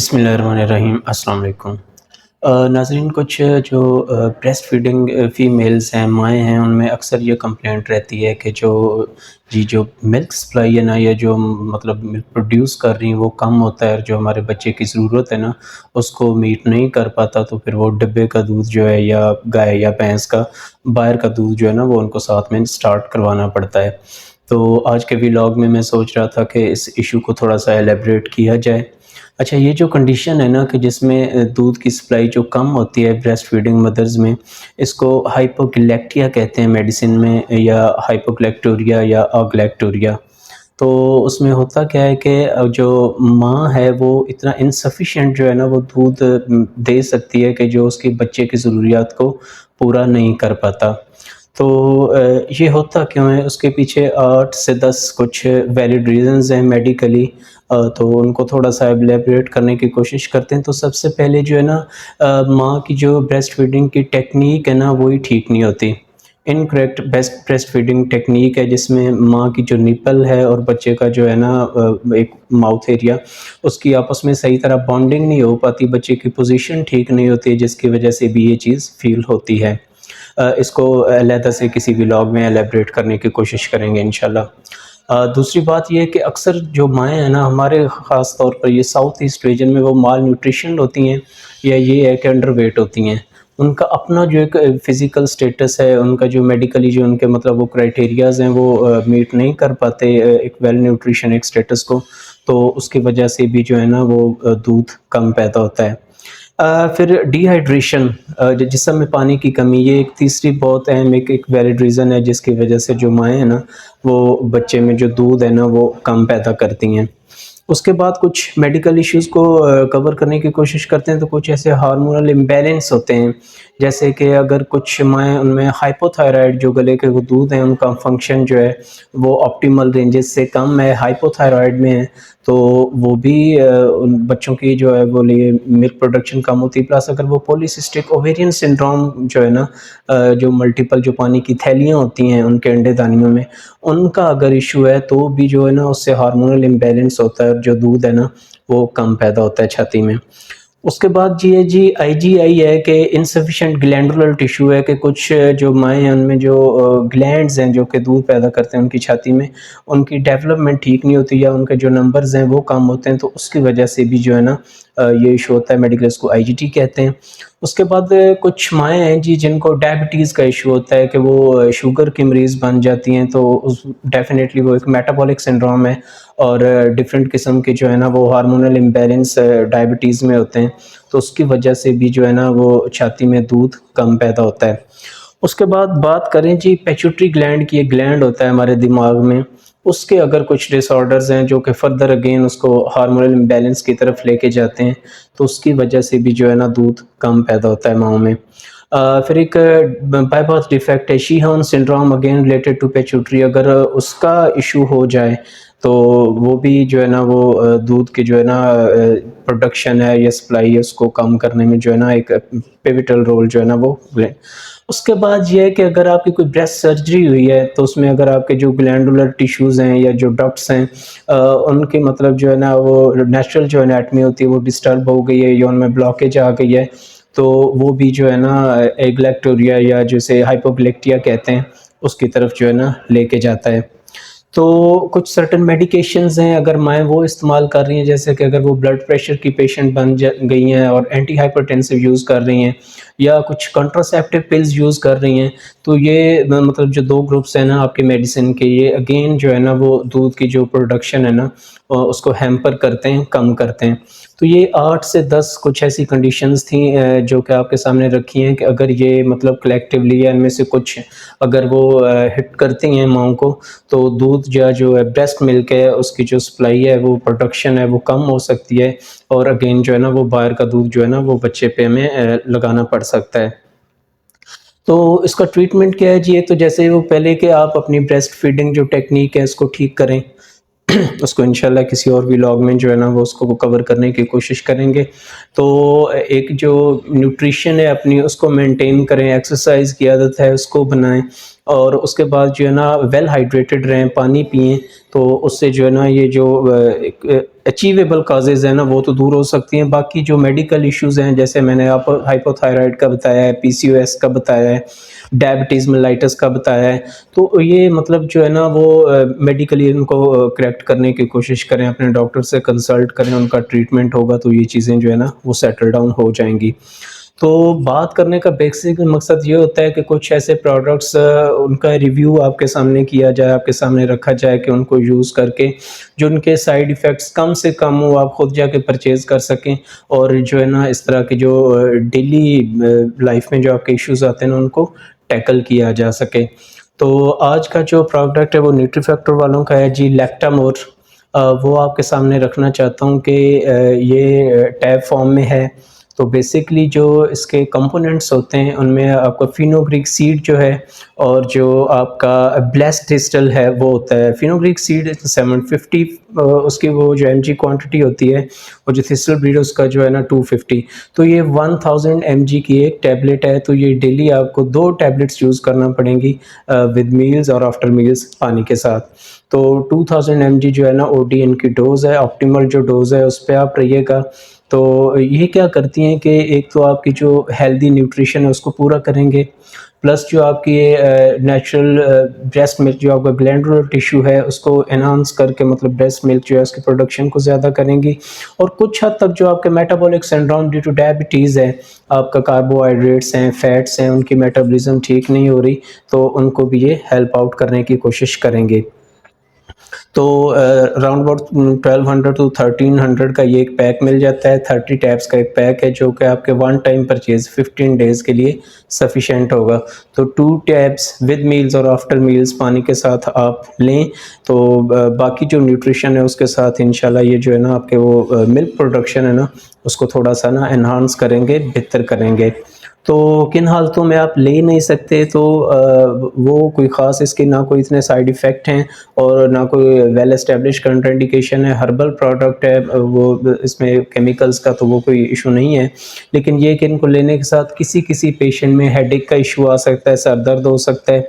بسم اللہ الرحمن الرحیم۔ السلام علیکم ناظرین، کچھ جو بریسٹ فیڈنگ فیمیلز ہیں، مائیں ہیں، ان میں اکثر یہ کمپلینٹ رہتی ہے کہ جو ملک سپلائی ہے نا، یا جو مطلب ملک پروڈیوس کر رہی ہیں وہ کم ہوتا ہے، اور جو ہمارے بچے کی ضرورت ہے نا اس کو میٹ نہیں کر پاتا، تو پھر وہ ڈبے کا دودھ جو ہے یا گائے یا بھینس کا باہر کا دودھ جو ہے نا وہ ان کو ساتھ میں سٹارٹ کروانا پڑتا ہے۔ تو آج کے ولاگ میں میں سوچ رہا تھا کہ اس ایشو کو تھوڑا سا ایلیبریٹ کیا جائے۔ اچھا، یہ جو کنڈیشن ہے نا کہ جس میں دودھ کی سپلائی جو کم ہوتی ہے بریسٹ فیڈنگ مدرز میں، اس کو ہائپوگلیکٹیا کہتے ہیں میڈیسن میں، یا ہائپوگلیکٹوریا یا اگلیکٹوریا۔ تو اس میں ہوتا کیا ہے کہ جو ماں ہے وہ اتنا انسفیشینٹ جو ہے نا وہ دودھ دے سکتی ہے کہ جو اس کے بچے کی ضروریات کو پورا نہیں کر پاتا۔ تو یہ ہوتا کیوں ہے؟ اس کے پیچھے 8 سے 10 کچھ ویلڈ ریزنز ہیں میڈیکلی، تو ان کو تھوڑا سا ایلیبریٹ کرنے کی کوشش کرتے ہیں۔ تو سب سے پہلے جو ہے نا ماں کی جو بریسٹ فیڈنگ کی ٹیکنیک ہے نا وہی ٹھیک نہیں ہوتی۔ انکریکٹ بریسٹ فیڈنگ ٹیکنیک ہے جس میں ماں کی جو نپل ہے اور بچے کا جو ہے نا ایک ماؤتھ ایریا، اس کی آپس میں صحیح طرح بانڈنگ نہیں ہو پاتی، بچے کی پوزیشن ٹھیک نہیں ہوتی، جس کی وجہ سے بھی یہ چیز فیل ہوتی ہے۔ اس کو علیحدہ سے کسی ولاگ میں ایلیبریٹ کرنے کی کوشش کریں گے انشاءاللہ۔ دوسری بات یہ ہے کہ اکثر جو مائیں ہیں نا ہمارے خاص طور پر یہ ساؤتھ ایسٹ ریجن میں، وہ مال نیوٹریشن ہوتی ہیں، یا یہ ہے کہ انڈر ویٹ ہوتی ہیں۔ ان کا اپنا جو ایک فزیکل سٹیٹس ہے، ان کا جو میڈیکلی جو ان کے مطلب وہ کرائٹیریاز ہیں وہ میٹ نہیں کر پاتے ایک ویل نیوٹریشن ایک سٹیٹس کو، تو اس کی وجہ سے بھی جو ہے نا وہ دودھ کم پیدا ہوتا ہے۔ پھر ڈی ہائیڈریشن، جسم میں پانی کی کمی، یہ ایک تیسری بہت اہم ایک ویلڈ ریزن ہے جس کی وجہ سے جو مائیں ہیں نا وہ بچے میں جو دودھ ہے نا وہ کم پیدا کرتی ہیں۔ اس کے بعد کچھ میڈیکل ایشوز کو کور کرنے کی کوشش کرتے ہیں، تو کچھ ایسے ہارمونل امبیلنس ہوتے ہیں، جیسے کہ اگر کچھ مائیں ان میں ہائپوتھائرائڈ جو گلے کے وہ دودھ ہیں ان کا فنکشن جو ہے وہ آپٹیمل رینجز سے کم ہے، ہائپوتھائرائڈ میں ہے، تو وہ بھی ان بچوں کی جو ہے وہ لیے ملک پروڈکشن کم ہوتی ہے۔ پلس اگر وہ پولیسسٹک اوویرین سنڈروم جو ہے نا، جو ملٹیپل جو پانی کی تھیلیاں ہوتی ہیں ان کے انڈے دانیوں میں، ان کا اگر ایشو ہے تو بھی جو ہے نا اس سے ہارمونل امبیلنس ہوتا ہے، اور جو دودھ ہے نا وہ کم پیدا ہوتا ہے چھاتی میں۔ اس کے بعد جی آئی ہے کہ انسفیشینٹ گلینڈولر ٹیشو ہے، کہ کچھ جو مائیں ہیں ان میں جو گلینڈز ہیں جو کہ دودھ پیدا کرتے ہیں ان کی چھاتی میں، ان کی ڈیولپمنٹ ٹھیک نہیں ہوتی، یا ان کے جو نمبرز ہیں وہ کم ہوتے ہیں، تو اس کی وجہ سے بھی جو ہے نا یہ ایشو ہوتا ہے، میڈیکل اس کو IGT کہتے ہیں۔ اس کے بعد کچھ مائیں ہیں جن کو ڈائبٹیز کا ایشو ہوتا ہے، کہ وہ شوگر کی مریض بن جاتی ہیں، تو ڈیفینیٹلی وہ ایک میٹابولک سنڈروم ہے، اور ڈفرینٹ قسم کے جو ہے نا وہ ہارمونل امبیلنس ڈائبٹیز میں ہوتے ہیں، تو اس کی وجہ سے بھی جو ہے نا وہ چھاتی میں دودھ کم پیدا ہوتا ہے۔ اس کے بعد بات کریں پیچوٹری گلینڈ کی، ایک گلینڈ ہوتا ہے ہمارے دماغ میں، اس کے اگر کچھ ڈس آرڈرز ہیں جو کہ فردر اگین اس کو ہارمونل امبیلنس کی طرف لے کے جاتے ہیں، تو اس کی وجہ سے بھی جو ہے نا دودھ کم پیدا ہوتا ہے ماؤں میں۔ پھر ایک بائی برتھ ڈیفیکٹ ہے، شیہان سنڈروم، اگین ریلیٹڈ ٹو پیچوٹری، اگر اس کا ایشو ہو جائے تو وہ بھی جو ہے نا وہ دودھ کے جو ہے نا پروڈکشن ہے یا سپلائی ہے اس کو کم کرنے میں جو ہے نا ایک پیوٹل رول جو ہے نا وہ پلے۔ اس کے بعد یہ ہے کہ اگر آپ کی کوئی بریسٹ سرجری ہوئی ہے تو اس میں اگر آپ کے جو گلینڈولر ٹیشوز ہیں یا جو ڈکٹس ہیں ان کے مطلب جو ہے نا وہ نیچرل جو انیٹمی ہوتی ہے وہ ڈسٹرب ہو گئی ہے، یا ان میں بلاکیج آ گئی ہے، تو وہ بھی جو ہے نا ایگلیکٹوریا یا جسے ہائپوگلیکٹیا کہتے ہیں اس کی طرف جو ہے نا لے کے جاتا ہے۔ تو کچھ سرٹن میڈیکیشنز ہیں اگر مائیں وہ استعمال کر رہی ہیں، جیسے کہ اگر وہ بلڈ پریشر کی پیشنٹ بن گئی ہیں اور اینٹی ہائپرٹینسو یوز کر رہی ہیں، یا کچھ کنٹراسیپٹیو پلز یوز کر رہی ہیں، تو یہ مطلب جو 2 گروپس ہیں نا آپ کے میڈیسن کے، یہ اگین جو ہے نا وہ دودھ کی جو پروڈکشن ہے نا اس کو ہیمپر کرتے ہیں، کم کرتے ہیں۔ تو یہ 8 سے 10 کچھ ایسی کنڈیشنز تھیں جو کہ آپ کے سامنے رکھی ہیں، کہ اگر یہ مطلب کلیکٹیولی یا ان میں سے کچھ اگر وہ ہٹ کرتی ہیں ماؤں کو، تو دودھ جو ہے بریسٹ ملک ہے اس کی جو سپلائی ہے وہ پروڈکشن ہے وہ کم ہو سکتی ہے، اور اگین جو ہے نا وہ باہر کا دودھ جو ہے نا وہ بچے پہ ہمیں لگانا پڑ سکتا ہے۔ تو اس کا ٹریٹمنٹ کیا ہے یہ تو جیسے وہ پہلے کہ آپ اپنی بریسٹ فیڈنگ جو ٹیکنیک ہے اس کو ٹھیک کریں، اس کو انشاءاللہ کسی اور ولاگ میں جو ہے نا وہ اس کو کور کرنے کی کوشش کریں گے۔ تو ایک جو نیوٹریشن ہے اپنی اس کو مینٹین کریں، ایکسرسائز کی عادت ہے اس کو بنائیں، اور اس کے بعد جو ہے نا ویل ہائیڈریٹڈ رہیں، پانی پئیں، تو اس سے جو ہے نا یہ جو اچیویبل کازز ہیں نا وہ تو دور ہو سکتی ہیں. باقی جو میڈیکل ایشوز ہیں جیسے میں نے آپ ہائپوتھائرائڈ کا بتایا ہے, PCOS کا بتایا ہے, ڈائبٹیز ملائٹس کا بتایا ہے, تو یہ مطلب جو ہے نا وہ میڈیکلی ان کو کریکٹ کرنے کی کوشش کریں, اپنے ڈاکٹر سے کنسلٹ کریں, ان کا ٹریٹمنٹ ہوگا تو یہ چیزیں جو ہے نا وہ سیٹل ڈاؤن ہو جائیں گی. تو بات کرنے کا بیسک مقصد یہ ہوتا ہے کہ کچھ ایسے پروڈکٹس ان کا ریویو آپ کے سامنے کیا جائے, آپ کے سامنے رکھا جائے کہ ان کو یوز کر کے جو ان کے سائیڈ ایفیکٹس کم سے کم ہو, آپ خود جا کے پرچیز کر سکیں, اور جو ہے نا اس طرح کے جو ڈیلی لائف میں جو آپ کے ایشوز آتے ہیں ان کو ٹیکل کیا جا سکے. تو آج کا جو پروڈکٹ ہے وہ نیوٹری فیکٹر والوں کا ہے جی, لیکٹامور. وہ آپ کے سامنے رکھنا چاہتا ہوں کہ یہ ٹیب فارم میں ہے. تو بیسکلی جو اس کے کمپوننٹس ہوتے ہیں ان میں آپ کا فینوگریک سیڈ جو ہے, اور جو آپ کا بلیس ڈسٹل ہے وہ ہوتا ہے. فینوگریک سیڈ 750 اس کی وہ جو MG کوانٹٹی ہوتی ہے, اور جو تھسٹل بریڈ اس کا جو ہے نا 250. تو یہ 1000 mg کی ایک ٹیبلٹ ہے, تو یہ ڈیلی آپ کو 2 ٹیبلٹس یوز کرنا پڑیں گی ود میلز اور آفٹر میلز پانی کے ساتھ. تو 2000 mg جو ہے نا OD ان کی ڈوز ہے, آپٹیمل جو ڈوز ہے اس پہ آپ رہیے گا. تو یہ کیا کرتی ہیں کہ ایک تو آپ کی جو ہیلدی نیوٹریشن ہے اس کو پورا کریں گے, پلس جو آپ کی نیچرل بریسٹ ملک جو آپ کا گلینڈولر ٹیشو ہے اس کو انہانس کر کے, مطلب بریسٹ ملک جو ہے اس کی پروڈکشن کو زیادہ کریں گی. اور کچھ حد تک جو آپ کے metabolic syndrome due two diabetes ہے, آپ کا کاربوہائیڈریٹس ہیں, فیٹس ہیں, ان کی میٹابولزم ٹھیک نہیں ہو رہی, تو ان کو بھی یہ ہیلپ آؤٹ کرنے کی کوشش کریں گے. تو اراؤنڈ اباؤٹ 1200 to 1300 کا یہ ایک پیک مل جاتا ہے. 30 ٹیبس کا ایک پیک ہے جو کہ آپ کے ون ٹائم پرچیز 15 ڈیز کے لیے سفیشینٹ ہوگا. تو 2 ٹیبس ود میلز اور آفٹر میلز پانی کے ساتھ آپ لیں, تو باقی جو نیوٹریشن ہے اس کے ساتھ انشاءاللہ یہ جو ہے نا آپ کے وہ ملک پروڈکشن ہے نا اس کو تھوڑا سا نا انہانس کریں گے, بہتر کریں گے. تو کن حالتوں میں آپ لے نہیں سکتے, تو وہ کوئی خاص اس کے نہ کوئی اتنے سائیڈ ایفیکٹ ہیں اور نہ کوئی ویل اسٹیبلش کنٹر انڈیکیشن ہے. ہربل پروڈکٹ ہے وہ, اس میں کیمیکلز کا تو وہ کوئی ایشو نہیں ہے, لیکن یہ کہ ان کو لینے کے ساتھ کسی پیشنٹ میں ہیڈ ایک کا ایشو آ سکتا ہے, سر درد ہو سکتا ہے,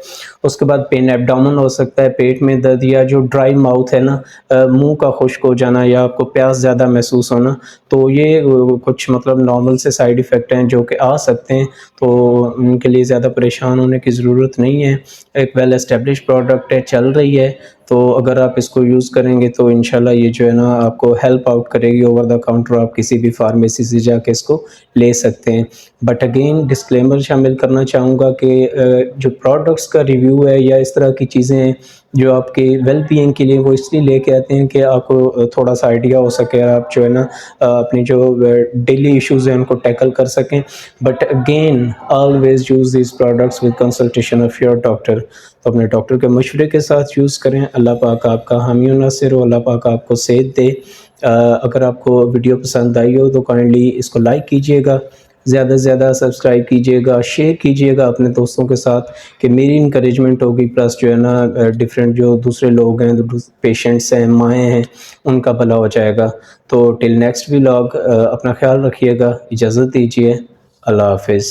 اس کے بعد پین ایبڈومن ہو سکتا ہے, پیٹ میں درد, یا جو ڈرائی ماؤتھ ہے نا, منہ کا خشک ہو جانا, یا آپ کو پیاس زیادہ محسوس ہونا. تو یہ کچھ مطلب نارمل سے سائیڈ ایفیکٹ ہیں جو کہ آ سکتے ہیں, تو ان کے لیے زیادہ پریشان ہونے کی ضرورت نہیں ہے. ایک ویل اسٹیبلش پروڈکٹ ہے, چل رہی ہے, تو اگر آپ اس کو یوز کریں گے تو انشاءاللہ یہ جو ہے نا آپ کو ہیلپ آؤٹ کرے گی. اوور دا کاؤنٹر آپ کسی بھی فارمیسی سے جا کے اس کو لے سکتے ہیں. بٹ اگین ڈسکلیمر شامل کرنا چاہوں گا کہ جو پروڈکٹس کا ریویو ہے یا اس طرح کی چیزیں ہیں جو آپ کے ویل بینگ کے لیے, وہ اس لیے لے کے آتے ہیں کہ آپ کو تھوڑا سا آئیڈیا ہو سکے, آپ جو ہے نا اپنی جو ڈیلی ایشوز ہیں ان کو ٹیکل کر سکیں. But again always use these products with consultation of your doctor. تو اپنے ڈاکٹر کے مشورے کے ساتھ یوز کریں. اللہ پاک آپ کا حامی و ناصر ہو, اللہ پاک آپ کو صحت دے. اگر آپ کو ویڈیو پسند آئی ہو تو کائنڈلی اس کو لائک کیجئے گا, زیادہ سے زیادہ سبسکرائب کیجئے گا, شیئر کیجئے گا اپنے دوستوں کے ساتھ کہ میری انکریجمنٹ ہوگی, پلس جو ہے نا ڈیفرنٹ جو دوسرے لوگ ہیں, پیشنٹس ہیں, مائیں ہیں, ان کا بھلا ہو جائے گا. تو ٹل نیکسٹ ولاگ, اپنا خیال رکھیے گا, اجازت دیجیے, اللہ حافظ.